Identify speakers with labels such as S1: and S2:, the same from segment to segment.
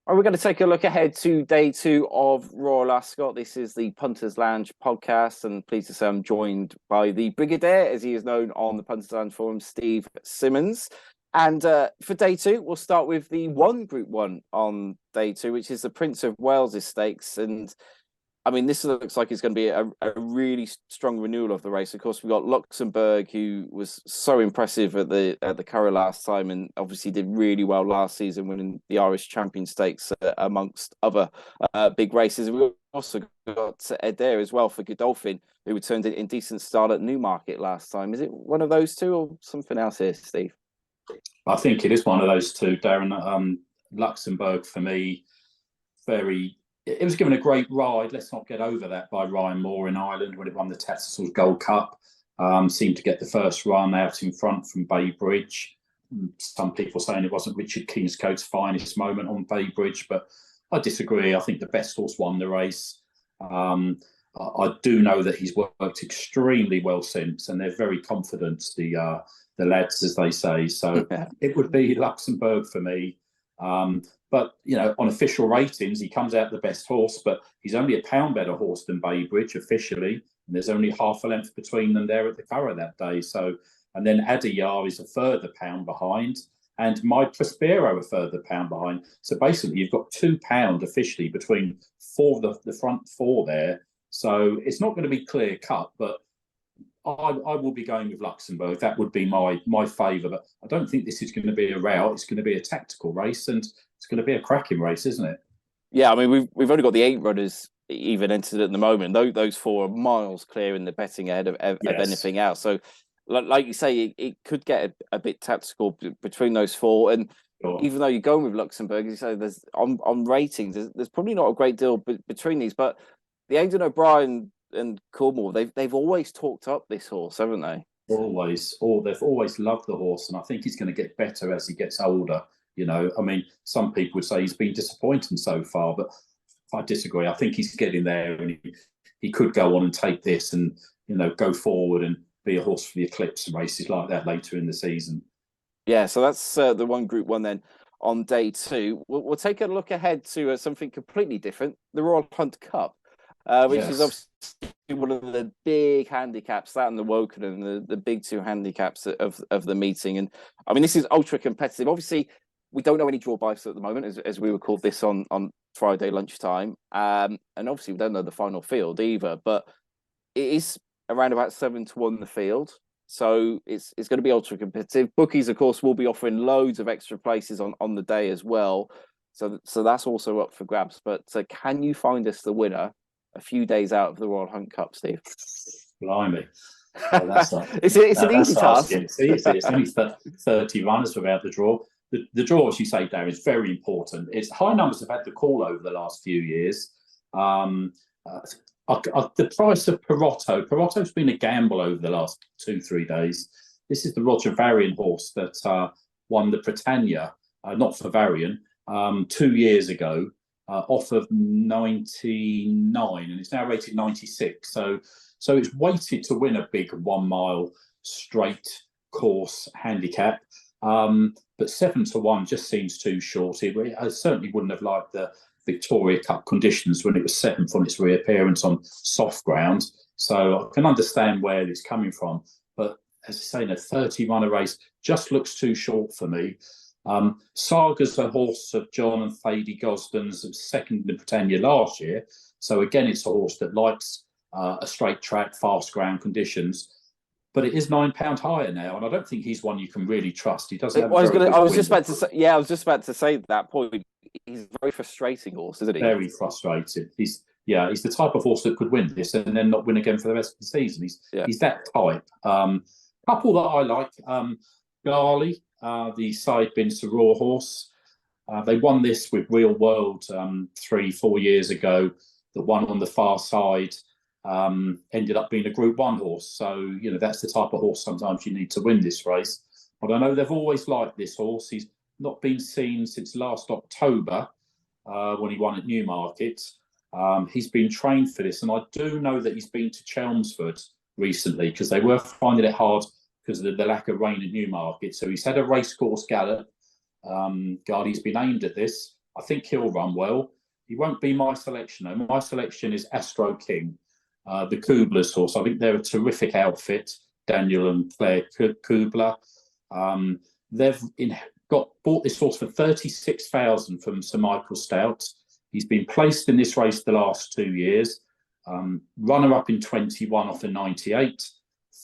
S1: We're going to take a look ahead to day two of Royal Ascot. This is the Punters Lounge podcast, and pleased to say I'm joined by the Brigadier, as he is known on the Punters Lounge forum, Steve Simmons. And for day two, we'll start with the Group 1 on day two, which is the Prince of Wales Stakes. And I mean, this looks like it's going to be a really strong renewal of the race. Of course, we've got Luxembourg, who was so impressive at the Curragh last time, and obviously did really well last season, winning the Irish Champion Stakes amongst other big races. And we've also got Ed there as well for Godolphin, who returned in decent style at Newmarket last time. Is it one of those two or something else here, Steve?
S2: I think it is one of those two, Darren. Luxembourg, for me, it was given a great ride. Let's not get over that by Ryan Moore in Ireland when it won the Tattersalls Gold Cup. Seemed to get the first run out in front from Bay Bridge. Some people saying it wasn't Richard Kingscote's finest moment on Bay Bridge, but I disagree. I think the best horse won the race. I do know that he's worked extremely well since, and they're very confident, the lads, as they say. So it would be Luxembourg for me. But, you know, on official ratings, he comes out the best horse, but he's only a pound better horse than Bay Bridge officially. And there's only half a length between them there at the Curragh that day. So, and then Adiyar is a further pound behind, and My Prospero a further pound behind. So basically, you've got £2 officially between the front four there. So it's not going to be clear cut, but I will be going with Luxembourg. That would be my favour. But I don't think this is going to be a rout. It's going to be a tactical race, and it's going to be a cracking race, isn't it?
S1: Yeah, I mean, we've only got the 8 runners even entered at the moment. Those 4 are miles clear in the betting ahead of anything else. So, like you say, it could get a bit tactical between those 4. And even though you're going with Luxembourg, as you say, there's on ratings, there's probably not a great deal between these. But the Aidan O'Brien and Cornwall, they've always talked up this horse, haven't they?
S2: Always. They've always loved the horse, and I think he's going to get better as he gets older. You know, I mean, some people would say he's been disappointing so far, but I disagree. I think he's getting there, and he could go on and take this and, you know, go forward and be a horse for the Eclipse and races like that later in the season.
S1: Yeah, so that's the Group 1 then on day 2. We'll take a look ahead to something completely different, the Royal Hunt Cup. Which is obviously one of the big handicaps, that and the Woken, and the big 2 handicaps of the meeting. And I mean, this is ultra competitive. Obviously, we don't know any draw bias at the moment, as we recorded this on Friday lunchtime. And obviously, we don't know the final field either. But it is around about 7-1 the field. So it's going to be ultra competitive. Bookies, of course, will be offering loads of extra places on the day as well. So that's also up for grabs. But can you find us the winner a few days out of the Royal Hunt Cup, Steve?
S2: Blimey. That's not,
S1: it's an easy task.
S2: It's only 30 runners without the draw. The draw, as you say, Darren, is very important. It's high numbers have had the call over the last few years. The price of Perotto's been a gamble over the last 2-3 days. This is the Roger Varian horse that won the Britannia, not for Varian, 2 years ago. Off of 99, and it's now rated 96. So it's weighted to win a big 1 mile straight course handicap. But 7-1 just seems too short. I certainly wouldn't have liked the Victoria Cup conditions when it was 7th on its reappearance on soft ground. So I can understand where it's coming from. But as I say, in a 30-runner race just looks too short for me. Saga's a horse of John and Thady Gosden's, second in the Britannia last year. So again, it's a horse that likes a straight track, fast ground conditions. But it is £9 higher now, and I don't think he's one you can really trust. He doesn't have.
S1: I was just about to say that point. He's a very frustrating horse, isn't he?
S2: Very frustrated. He's the type of horse that could win this and then not win again for the rest of the season. He's that type. Couple that I like, Garley. The Side Bin Saror horse. They won this with Real World 3-4 years ago. The one on the far side ended up being a Group 1 horse. So, you know, that's the type of horse sometimes you need to win this race. But I know they've always liked this horse. He's not been seen since last October when he won at Newmarket. He's been trained for this. And I do know that he's been to Chelmsford recently because they were finding it hard because of the lack of rain at Newmarket. So he's had a racecourse gallop. He's been aimed at this. I think he'll run well. He won't be my selection, though. My selection is Astro King, the Kubler's horse. I think they're a terrific outfit, Daniel and Claire Kubler. They've bought this horse for 36,000 from Sir Michael Stout. He's been placed in this race the last 2 years. Runner-up in 21 off a 98.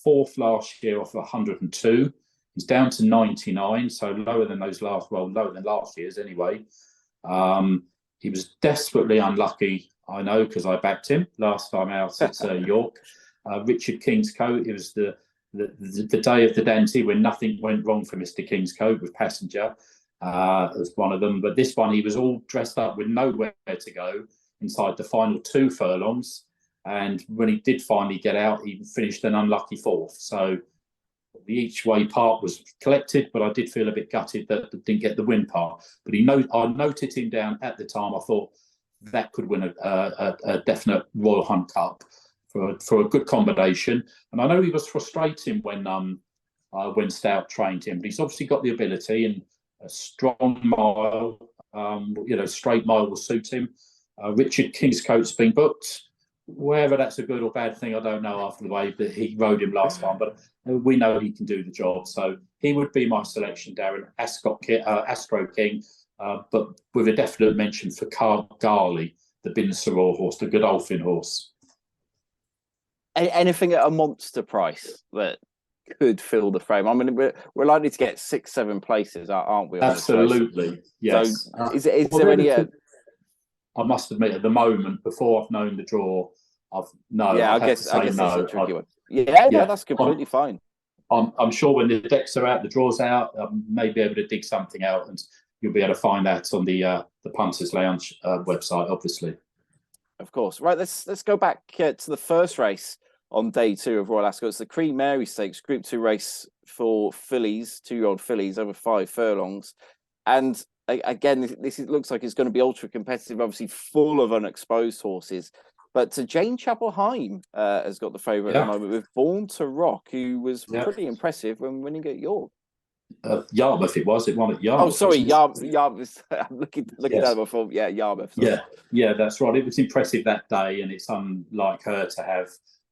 S2: Fourth last year off 102. He's down to 99, so lower than lower than last year's anyway. He was desperately unlucky, I know, because I backed him last time out at York. Richard Kingscote, it was the day of the Dante when nothing went wrong for Mr. Kingscote with Passenger as one of them. But this one, he was all dressed up with nowhere to go inside the final 2 furlongs. And when he did finally get out, he finished an unlucky 4th. So the each way part was collected, but I did feel a bit gutted that I didn't get the win part. But I noted him down at the time. I thought that could win a definite Royal Hunt Cup for a good combination. And I know he was frustrating when Stout trained him, but he's obviously got the ability, and a strong mile, straight mile will suit him. Richard Kingscote's been booked. Whether that's a good or bad thing, I don't know after the way that he rode him last time, but we know he can do the job. So he would be my selection, Darren. Astro King, but with a definite mention for Garley, the Bin Saror horse, the Godolphin horse.
S1: Anything at a monster price that could fill the frame? I mean, we're likely to get 6-7 places, aren't we?
S2: Absolutely, yes.
S1: So is there any?
S2: I must admit, at the moment, before I've known the draw, I guess that's a tricky one.
S1: Yeah, no, that's completely fine.
S2: I'm sure when the decks are out, the draw's out, I may be able to dig something out, and you'll be able to find that on the Punters Lounge website, obviously.
S1: Of course. Right, let's go back to the first race on day 2 of Royal Ascot. It's the Queen Mary Stakes, Group 2 race for fillies, 2-year-old fillies over 5 furlongs. And again, this looks like it's going to be ultra competitive, obviously full of unexposed horses. But Jane Chapel-Hyam has got the favourite at the moment with Born to Rock, who was pretty impressive when winning at York.
S2: Yarmouth it won at Yarmouth.
S1: Oh, sorry, Yarmouth. I'm looking at my phone. Yeah, Yarmouth. Sorry.
S2: Yeah, that's right. It was impressive that day, and it's unlike her to have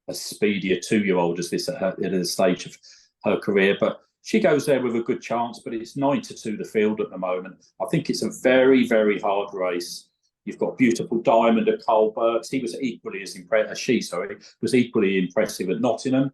S2: a speedier 2-year-old as this at the stage of her career. But she goes there with a good chance, but it's 9-2 the field at the moment. I think it's a very, very hard race. You've got beautiful Diamond at Colbert's. He was equally as impressive. Was equally impressive at Nottingham.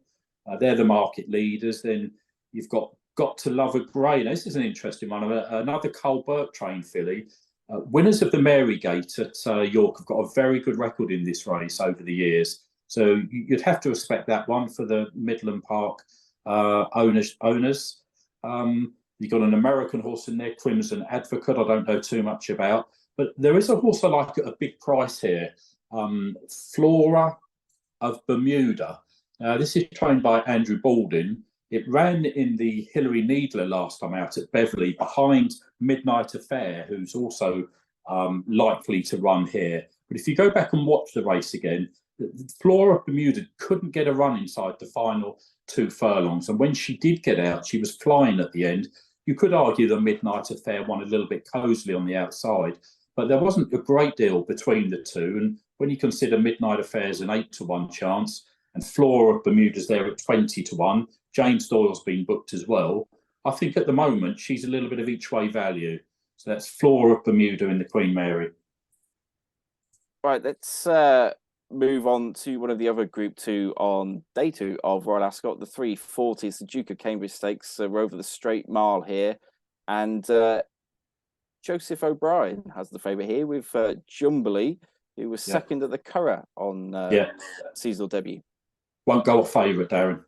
S2: They're the market leaders. Then you've got to Love a Grey. Now, this is an interesting one. Another Colbert trained filly. Winners of the Marygate at York have got a very good record in this race over the years. So you'd have to respect that one for the Midland Park owners. You've got an American horse in there, Crimson Advocate. I don't know too much about. But there is a horse I like at a big price here, Flora of Bermuda. This is trained by Andrew Baldwin. It ran in the Hilary Needler last time out at Beverley behind Midnight Affair, who's also likely to run here. But if you go back and watch the race again, Flora of Bermuda couldn't get a run inside the final 2 furlongs. And when she did get out, she was flying at the end. You could argue the Midnight Affair won a little bit cosily on the outside, but there wasn't a great deal between the two. And when you consider Midnight Affair's an 8-1 chance, and Flora of Bermuda's there at 20-1, James Doyle's been booked as well. I think at the moment she's a little bit of each way value. So that's Flora of Bermuda in the Queen Mary.
S1: Right, let's move on to one of the other Group 2 on day 2 of Royal Ascot, the 340s, the Duke of Cambridge Stakes. We're over the straight mile here, and Joseph O'Brien has the favourite here with Jumbly, who was second at the Curragh on seasonal debut.
S2: Won't go off favourite, Darren.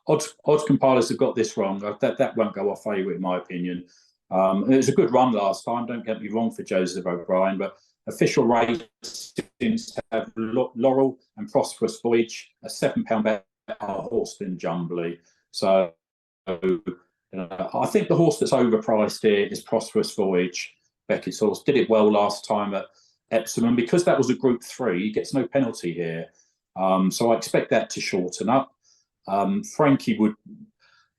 S2: Odds compilers have got this wrong. That won't go off favourite, in my opinion. It was a good run last time, don't get me wrong, for Joseph O'Brien, but official race seems to have Laurel and Prosperous Voyage, a £7 better horse than Jumbly. So I think the horse that's overpriced here is Prosperous Voyage. Beckett's horse did it well last time at Epsom, and because that was a Group 3, he gets no penalty here. So I expect that to shorten up. Frankie Wood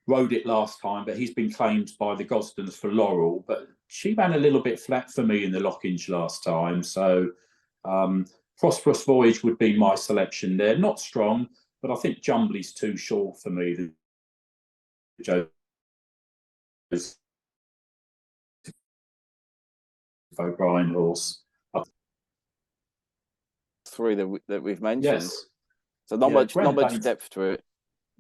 S2: rode it last time, but he's been claimed by the Gosdens for Laurel. But she ran a little bit flat for me in the Lockinge last time. So Prosperous Voyage would be my selection there. Not strong, but I think Jumbly's too short for me. The Joseph O'Brien horse.
S1: Three that we've mentioned.
S2: Yes.
S1: So not much depth to it.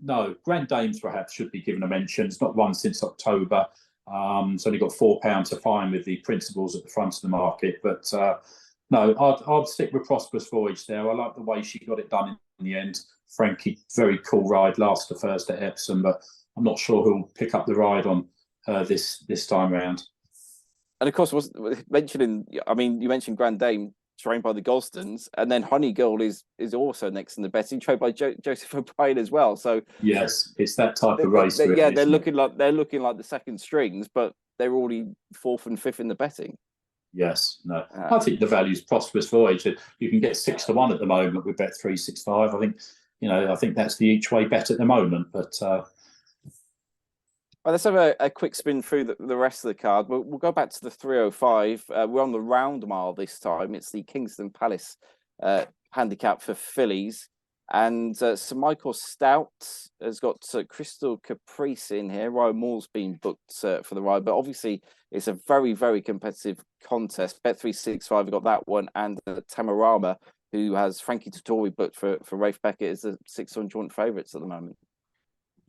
S2: No, Grand Dames perhaps should be given a mention. It's not run since October. It's only got £4 to fine with the principals at the front of the market. But no, I'd stick with Prosperous Voyage there. I like the way she got it done in the end. Frankie, very cool ride, last to first at Epsom, but I'm not sure who'll pick up the ride on this time round.
S1: And of course, you mentioned Grand Dame, trained by the Golstons, and then Honey Girl is also next in the betting, trained by Joseph O'Brien as well. So
S2: yes, it's that type of race.
S1: They're looking like the second strings, but they're already fourth and fifth in the betting.
S2: Yes, no, I think the value's Prosperous Voyage. You can get 6 to 1 at the moment with Bet365. I think that's the each way bet at the moment. But
S1: well, let's have a quick spin through the rest of the card. We'll go back to the 305. We're on the round mile this time. It's the Kingston Palace handicap for fillies. And Sir Michael Stout has got Crystal Caprice in here. Ryan Moore's been booked for the ride. But obviously, it's a very, very competitive contest. Bet365 have got that one. And Tamarama, who has Frankie Dettori booked for Rafe Beckett, is the 600 joint favourites at the moment.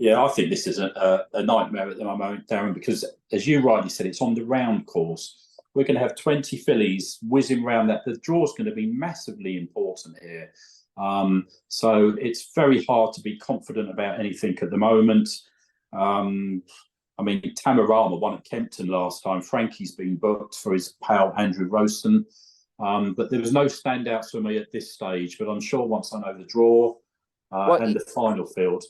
S2: Yeah, I think this is a nightmare at the moment, Darren, because as you rightly said, it's on the round course. We're going to have 20 fillies whizzing around that. The draw's going to be massively important here. So it's very hard to be confident about anything at the moment. Tamarama won at Kempton last time. Frankie's been booked for his pal Andrew Rowston. But there was no standouts for me at this stage. But I'm sure once I know the draw and the final field.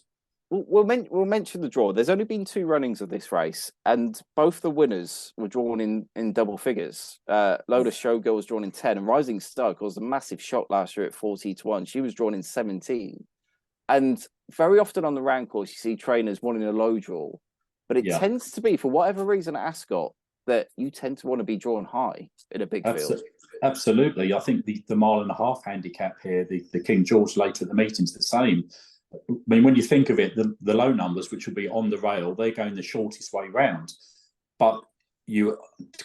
S1: We'll mention the draw. There's only been 2 runnings of this race, and both the winners were drawn in double figures. Lola Showgirl was drawn in 10, and Rising Star caused a massive shock last year at 40 to 1. She was drawn in 17. And very often on the round course, you see trainers wanting a low draw, but it tends to be, for whatever reason at Ascot, that you tend to want to be drawn high in a big field.
S2: Absolutely. I think the mile and a half handicap here, the King George later at the meeting's the same. I mean, when you think of it, the low numbers, which will be on the rail, they're going the shortest way round. But to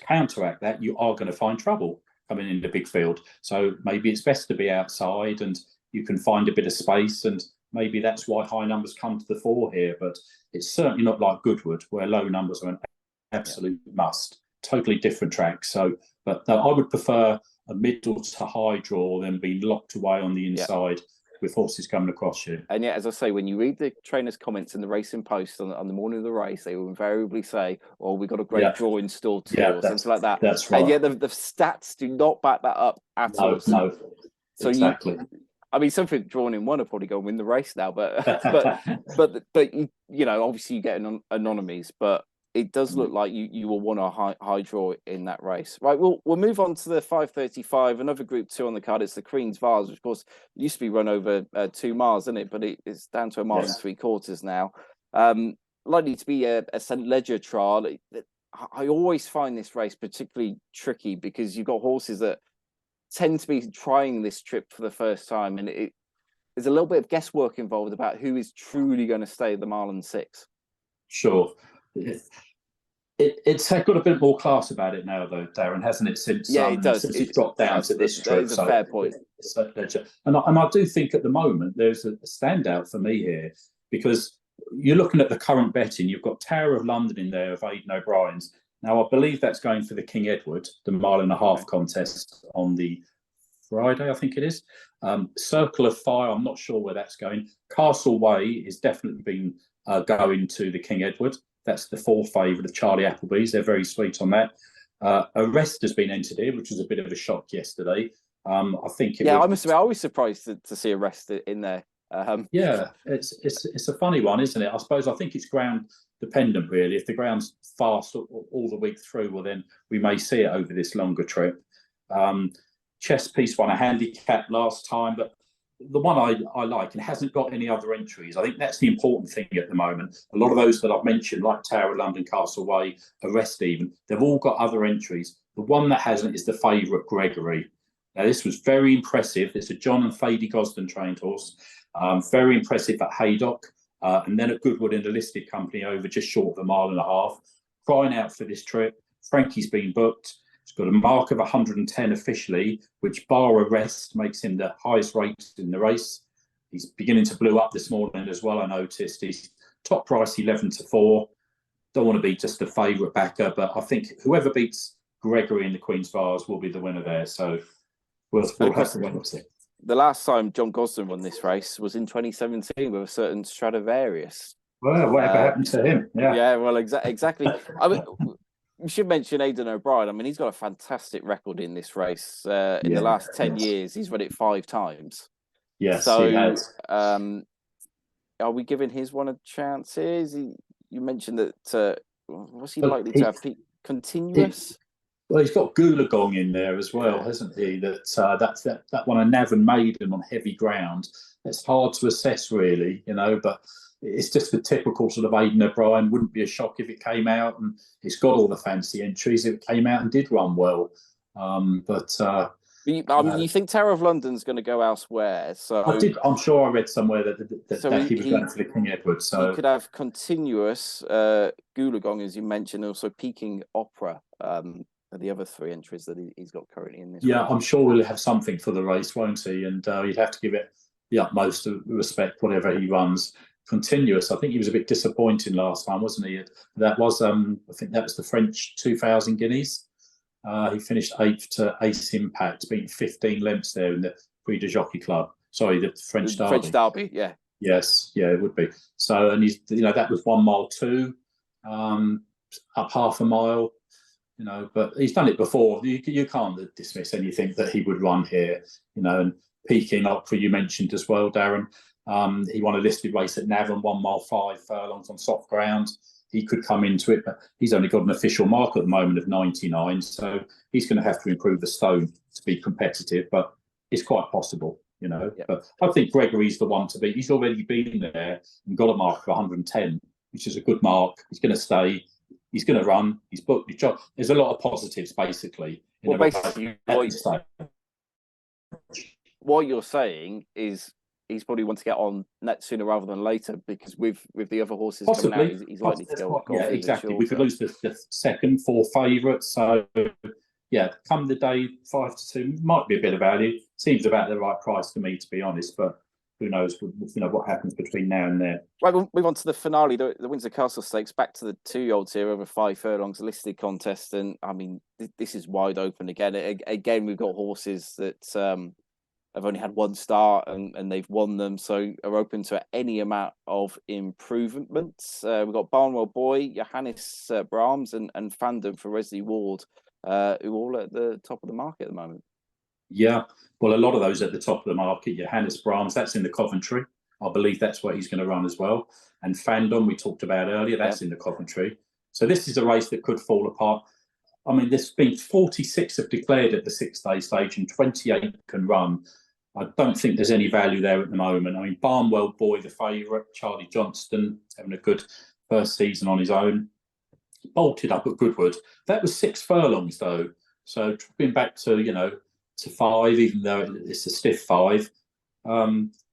S2: counteract that, you are going to find trouble coming in the big field. So maybe it's best to be outside and you can find a bit of space. And maybe that's why high numbers come to the fore here. But it's certainly not like Goodwood, where low numbers are an absolute must. Totally different track. So, but I would prefer a middle to high draw than being locked away on the inside. With horses coming across you.
S1: And yet, as I say, when you read the trainers' comments in the Racing Post on the morning of the race, they will invariably say, "Oh, we got a great draw in store too," or something like that.
S2: That's right.
S1: And yet, the stats do not back that up at all.
S2: No,
S1: so
S2: exactly.
S1: Something drawn in one will probably go and win the race now, but obviously you get anonymies, but it does look like you will want a high draw in that race. Right, we'll move on to the 5:35, another Group 2 on the card. It's the Queen's Vase, which of course used to be run over 2 miles, isn't it? But it's down to 1 mile and 3/4 now. Likely to be a St. Leger trial. I always find this race particularly tricky because you've got horses that tend to be trying this trip for the first time, and there's a little bit of guesswork involved about who is truly going to stay at the mile and 6.
S2: Sure. It's got a bit more class about it now, though, Darren, hasn't it? Since
S1: it does.
S2: Since it's dropped down to this trip.
S1: That is a fair point.
S2: And I do think at the moment there's a standout for me here because you're looking at the current betting. You've got Tower of London in there of Aidan O'Brien's. Now I believe that's going for the King Edward, the mile and a half contest on the Friday, I think it is. Circle of Fire, I'm not sure where that's going. Castle Way is definitely been going to the King Edward. That's the 4 favourite of Charlie Appleby's. They're very sweet on that. Arrest has been entered here, which was a bit of a shock yesterday. I think it.
S1: Yeah, I must admit, I was surprised to see Arrest in there.
S2: It's a funny one, isn't it? I think it's ground dependent, really. If the ground's fast all the week through, well, then we may see it over this longer trip. Chess Piece won a handicap last time, but the one I like and hasn't got any other entries. I think that's the important thing at the moment. A lot of those that I've mentioned, like Tower of London, Castle Way, Arrest even, they've all got other entries. The one that hasn't is the favourite Gregory. Now, this was very impressive. It's a John and Thady Gosden trained horse. Very impressive at Haydock, and then at Goodwood in the listed company over just short of a mile and a half. Crying out for this trip. Frankie's been booked. He's got a mark of 110 officially, which bar Arrest makes him the highest rated in the race. He's beginning to blow up this morning as well, I noticed. He's top price 11-4. Don't want to be just a favourite backer, but I think whoever beats Gregory in the Queen's Vase will be the winner there. So we'll have to wait and see.
S1: The last time John Gosden won this race was in 2017 with a certain Stradivarius.
S2: Well, whatever happened to him?
S1: Yeah, well, exactly. I mean, we should mention Aidan O'Brien. I mean, he's got a fantastic record in this race. In the last 10 years, he's run it 5 times.
S2: Yes,
S1: so,
S2: he has.
S1: Are we giving his one a chance? You mentioned that. Was he likely to have continuous?
S2: Well, he's got Goolagong in there as well, hasn't he? That one, a Navan Maiden on heavy ground. It's hard to assess, really, but it's just the typical sort of Aidan O'Brien. Wouldn't be a shock if it came out, and it's got all the fancy entries. If it came out and did run well,
S1: you think Tower of London's going to go elsewhere? So
S2: I'm sure I read somewhere that he was going for the King Edward. So
S1: he could have continuous Goolagong, as you mentioned, also Peking Opera. The other 3 entries that he's got currently in this.
S2: Yeah, race. I'm sure he'll have something for the race, won't he? And you'd have to give it the utmost respect, whatever he runs. Continuous. I think he was a bit disappointing last time, wasn't he? That was, I think that was the French 2,000 guineas. He finished 8th to Ace Impact, beating 15 lengths there in the Prix de Jockey Club. Sorry, the French Derby.
S1: French Derby, yeah.
S2: Yes, yeah, it would be. So, and he's, that was 1 mile 2, up half a mile. But he's done it before. You can't dismiss anything that he would run here. And Peking Opera you mentioned as well, Darren. He won a listed race at Navan, 1 mile 5 furlongs on soft ground. He could come into it, but he's only got an official mark at the moment of 99. So he's going to have to improve the stone to be competitive, but it's quite possible, Yep. But I think Gregory's the one to beat. He's already been there and got a mark of 110, which is a good mark. He's going to stay. He's going to run. He's booked his job. There's a lot of positives, basically.
S1: What you're saying is he's probably want to get on net sooner rather than later, because with the other horses coming out, he's likely to go.
S2: Yeah, exactly. We could lose the 2nd, 4 favourites. So, yeah, come the day 5-2 might be a bit of value. Seems about the right price to me, to be honest. But who knows? What happens between now and there. Right,
S1: we'll move on to the finale, the Windsor Castle Stakes. Back to the 2-year-olds here over 5 furlongs listed contest, and I mean this is wide open again. Again, we've got horses that have only had 1 start and they've won them, so are open to any amount of improvements. We've got Barnwell Boy, Johannes Brahms, and Fandom for Wesley Ward, who are all at the top of the market at the moment.
S2: Yeah, well, a lot of those at the top of the market. Johannes Brahms, that's in the Coventry. I believe that's where he's going to run as well. And Fandom, we talked about earlier, that's in the Coventry. So this is a race that could fall apart. I mean, there's been 46 have declared at the 6-day stage and 28 can run. I don't think there's any value there at the moment. I mean, Barnwell Boy, the favourite, Charlie Johnston, having a good first season on his own. Bolted up at Goodwood. That was 6 furlongs, though. So dropping back to, to 5, even though it's a stiff 5,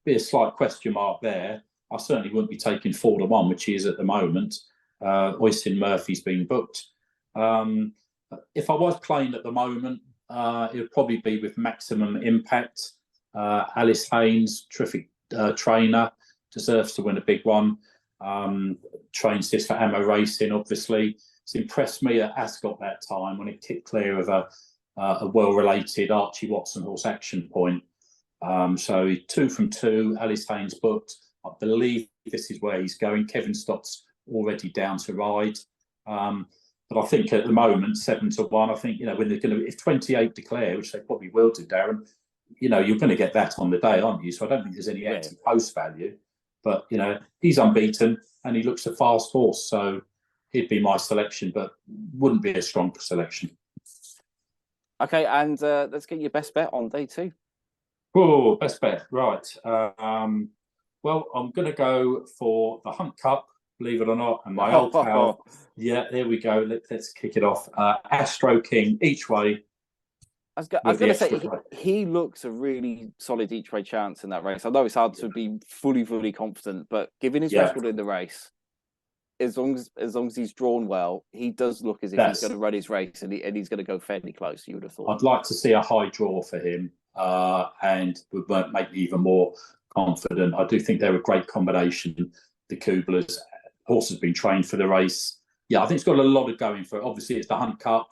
S2: be a slight question mark there. I certainly wouldn't be taking 4-1, which he is at the moment. Oisin Murphy's been booked. If I was playing at the moment, it would probably be with Maximum Impact. Alice Haynes, terrific trainer, deserves to win a big one. Trains this for Ammo Racing, obviously. It's impressed me at Ascot that time when it kicked clear of a well-related Archie Watson horse, Action Point. So 2 from 2, Alice Haynes booked. I believe this is where he's going. Kevin Stott's already down to ride. But I think at the moment, 7-1, I think, when they're going to, if 28 declare, which they probably will do, Darren, you're going to get that on the day, aren't you? So I don't think there's any anti-post value. But, he's unbeaten and he looks a fast horse. So he'd be my selection, but wouldn't be a strong selection.
S1: Okay, and let's get your best bet on day 2.
S2: Oh, best bet. Right. Well, I'm going to go for the Hunt Cup, believe it or not, and my old pal. Yeah, there we go. Let's kick it off. Astro King each way.
S1: I was going to say, he looks a really solid each way chance in that race. I know it's hard to be fully confident, but given his record in the race, as long as he's drawn well, he does look as if he's going to run his race and he's going to go fairly close. You would have thought.
S2: I'd like to see a high draw for him, and would make me even more confident. I do think they're a great combination. The Kublers, horse has been trained for the race. Yeah, I think it's got a lot of going for it. Obviously, it's the Hunt Cup,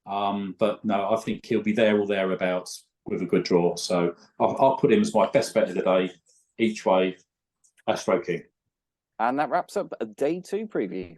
S2: but no, I think he'll be there or thereabouts with a good draw. So I'll put him as my best bet of the day, each way, Astro King.
S1: And that wraps up a day 2 preview.